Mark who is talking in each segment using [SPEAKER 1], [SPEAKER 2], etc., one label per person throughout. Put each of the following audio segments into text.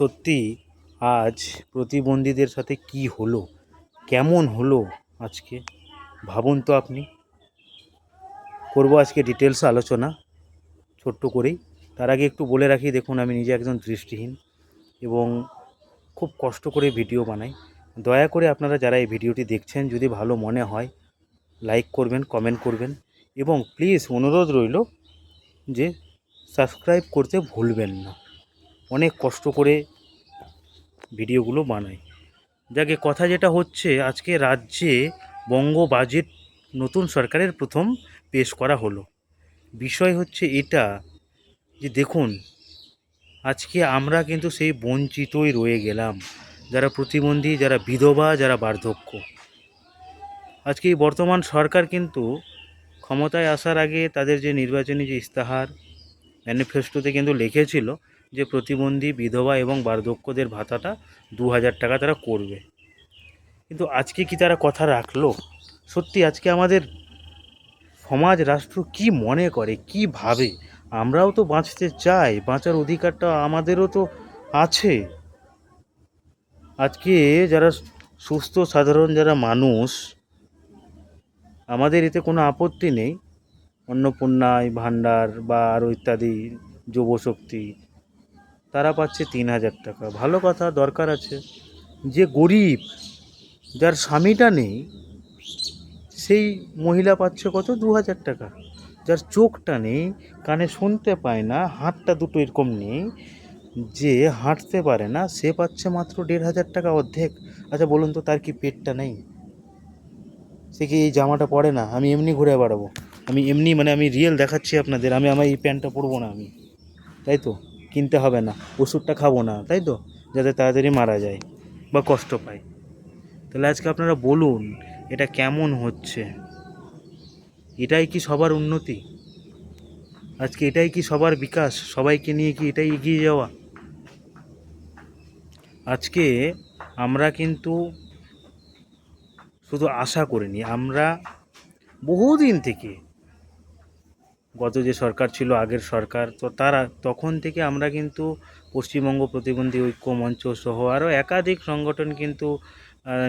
[SPEAKER 1] সত্যি আজ প্রতিবন্ধীদের সাথে কি হলো, কেমন হলো আজকে ভাবুন তো আপনি। করব আজকে ডিটেলস আলোচনা ছোট্ট করেই। তার আগে একটু বলে রাখি, দেখুন আমি নিজে একজন দৃষ্টিহীন এবং খুব কষ্ট করে ভিডিও বানাই। দয়া করে আপনারা যারা এই ভিডিওটি দেখছেন, যদি ভালো মনে হয় লাইক করবেন, কমেন্ট করবেন এবং প্লিজ অনুরোধ রইল যে সাবস্ক্রাইব করতে ভুলবেন না। অনেক কষ্ট করে ভিডিওগুলো বানাই। যাকে কথা যেটা হচ্ছে, আজকে রাজ্যে বঙ্গ বাজেট নতুন সরকারের প্রথম পেশ করা হলো। বিষয় হচ্ছে এটা যে দেখুন, আজকে আমরা কিন্তু সেই বঞ্চিতই রয়ে গেলাম, যারা প্রতিবন্ধী, যারা বিধবা, যারা বার্ধক্য। আজকে এই বর্তমান সরকার কিন্তু ক্ষমতায় আসার আগে তাদের যে নির্বাচনী যে ইস্তাহার, ম্যানিফেস্টোতে কিন্তু লিখেছিল যে প্রতিবন্ধী, বিধবা এবং বার্ধক্যদের ভাতাটা 2000 টাকা তারা করবে। কিন্তু আজকে কি তারা কথা রাখলো? সত্যি আজকে আমাদের সমাজ, রাষ্ট্র কি মনে করে, কি ভাবে? আমরাও তো বাঁচতে চাই, বাঁচার অধিকারটা আমাদেরও তো আছে। আজকে যারা সুস্থ সাধারণ যারা মানুষ, আমাদের এতে কোনো আপত্তি নেই। অন্নপূর্ণায় ভাণ্ডার বা আরও ইত্যাদি, যুবশক্তি, তারা পাচ্ছে 3000 টাকা, ভালো কথা, দরকার আছে। যে গরিব, যার স্বামীটা নেই, সেই মহিলা পাচ্ছে কত? 2000 টাকা। যার চোখটা নেই, কানে শুনতে পায় না, হাতটা দুটো এরকম নেই, যে হাঁটতে পারে না, সে পাচ্ছে মাত্র 1500 টাকা, অর্ধেক। আচ্ছা বলুন তো, তার কি পেটটা নেই? সে কি এই জামাটা পরে না? আমি এমনি ঘুরে বেড়াবো, আমি এমনি, মানে আমি রিয়েল দেখাচ্ছি আপনাদের, আমার এই প্যান্টটা পরবো না আমি, তাই তো? কিনতে হবে না, ওষুধটা খাবো না, তাই তো? যাতে তাড়াতাড়ি মারা যায় বা কষ্ট পায়। তাহলে আজকে আপনারা বলুন, এটা কেমন হচ্ছে? এটাই কি সবার উন্নতি? আজকে এটাই কি সবার বিকাশ? সবাইকে নিয়ে কি এটাই এগিয়ে যাওয়া? আজকে আমরা কিন্তু শুধু আশা করিনি, আমরা বহুদিন থেকে, গত যে সরকার ছিল, আগের সরকার, তো তারা তখন থেকে আমরা কিন্তু পশ্চিমবঙ্গ প্রতিবন্ধী ঐক্য মঞ্চ সহ আরও একাধিক সংগঠন কিন্তু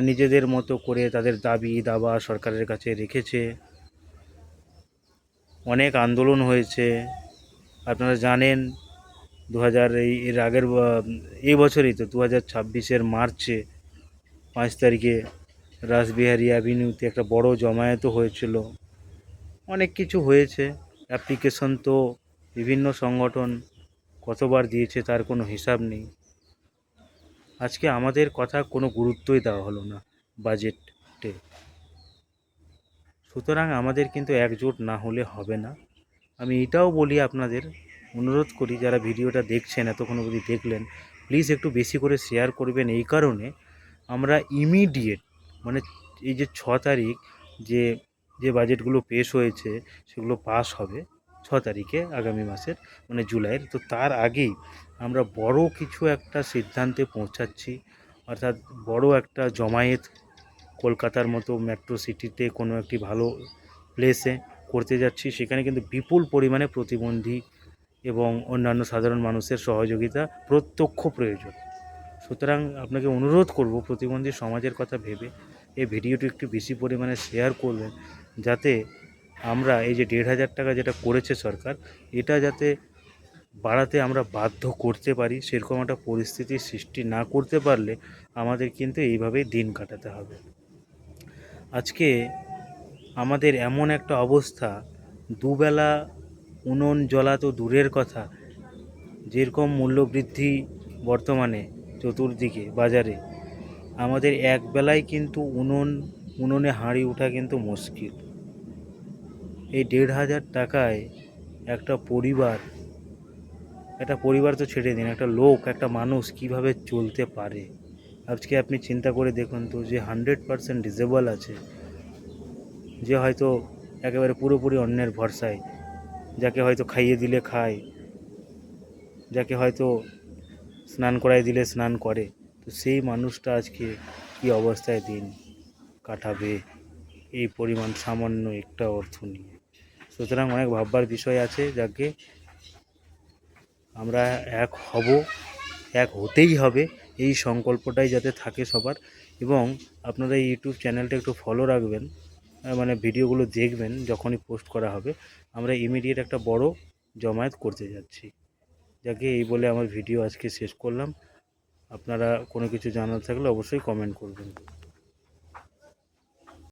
[SPEAKER 1] নিজেদের মতো করে তাদের দাবি দাবা সরকারের কাছে রেখেছে। অনেক আন্দোলন হয়েছে, আপনারা জানেন। 2000 এর আগের এই বছরই তো 2026-এর মার্চে 5 তারিখে রাসবিহারী অ্যাভিনিউতে একটা বড় জমায়েতও হয়েছিল। অনেক কিছু হয়েছে। অ্যাপ্লিকেশন তো বিভিন্ন সংগঠন কতবার দিয়েছে তার কোনো হিসাব নেই। আজকে আমাদের কথা কোনো গুরুত্বই দেওয়া হলো না বাজেটে। সুতরাং আমাদের কিন্তু একজোট না হলে হবে না। আমি এটাও বলি, আপনাদের অনুরোধ করি, যারা ভিডিওটা দেখছেন, এতক্ষণ অবধি দেখলেন, প্লিজ একটু বেশি করে শেয়ার করবেন। এই কারণে আমরা ইমিডিয়েট, মানে এই যে 6 তারিখ যে যে বাজেটগুলো পেশ হয়েছে সেগুলো পাস হবে 6 তারিখে আগামী মাসের, মানে জুলাইয়ের। তো তার আগেই আমরা বড় কিছু একটা সিদ্ধান্তে পৌঁছাচ্ছি, অর্থাৎ বড় একটা জমায়েত কলকাতার মতো মেট্রো সিটিতে কোনো একটি ভালো প্লেসে করতে যাচ্ছি। সেখানে কিন্তু বিপুল পরিমাণে প্রতিবন্ধী এবং অন্যান্য সাধারণ মানুষের সহযোগিতা প্রত্যক্ষ প্রয়োজন। সুতরাং আপনাকে অনুরোধ করব, প্রতিবন্ধী সমাজের কথা ভেবে এই ভিডিওটি একটু বেশি পরিমাণে শেয়ার করবেন, যাতে আমরা এই যে 1500 টাকা যেটা করেছে সরকার, এটা যাতে বাড়াতে আমরা বাধ্য করতে পারি। সেরকম একটা পরিস্থিতির সৃষ্টি না করতে পারলে আমাদের কিন্তু এইভাবেই দিন কাটাতে হবে। আজকে আমাদের এমন একটা অবস্থা, দুবেলা উনুন জ্বলা তো দূরের কথা, যেরকম মূল্যবৃদ্ধি বর্তমানে চতুর্দিকে বাজারে, আমাদের একবেলায় কিন্তু উনুনে হাঁড়ি ওঠা কিন্তু মুশকিল। এই 1500 টাকায় একটা পরিবার তো ছেড়ে দিন, একটা লোক, একটা মানুষ কিভাবে চলতে পারে? আজকে আপনি চিন্তা করে দেখুন তো, যে 100% ডিসেবল আছে, যে হয়তো একেবারে পুরোপুরি অন্যের ভরসায়, যাকে হয়তো খাইয়ে দিলে খায়, যাকে হয়তো স্নান করাই দিলে স্নান করে, তো সেই মানুষটা আজকে কী অবস্থায় দিন কাটাবে এই পরিমাণ সামান্য একটা অর্থ নিয়ে? সুতরাং অনেক ভাববার বিষয় আছে। যাকে আমরা এক হব এক হতেই হবে, এই সংকল্পটাই যাতে থাকে সবার। এবং আপনারা এই ইউটিউব চ্যানেলটা একটু ফলো রাখবেন, মানে ভিডিওগুলো দেখবেন যখনই পোস্ট করা হবে। আমরা ইমিডিয়েট একটা বড় জমায়েত করতে যাচ্ছি। যাকে এই বলে আমার ভিডিও আজকে শেষ করলাম। আপনারা কোনো কিছু জানার থাকলে অবশ্যই কমেন্ট করবেন।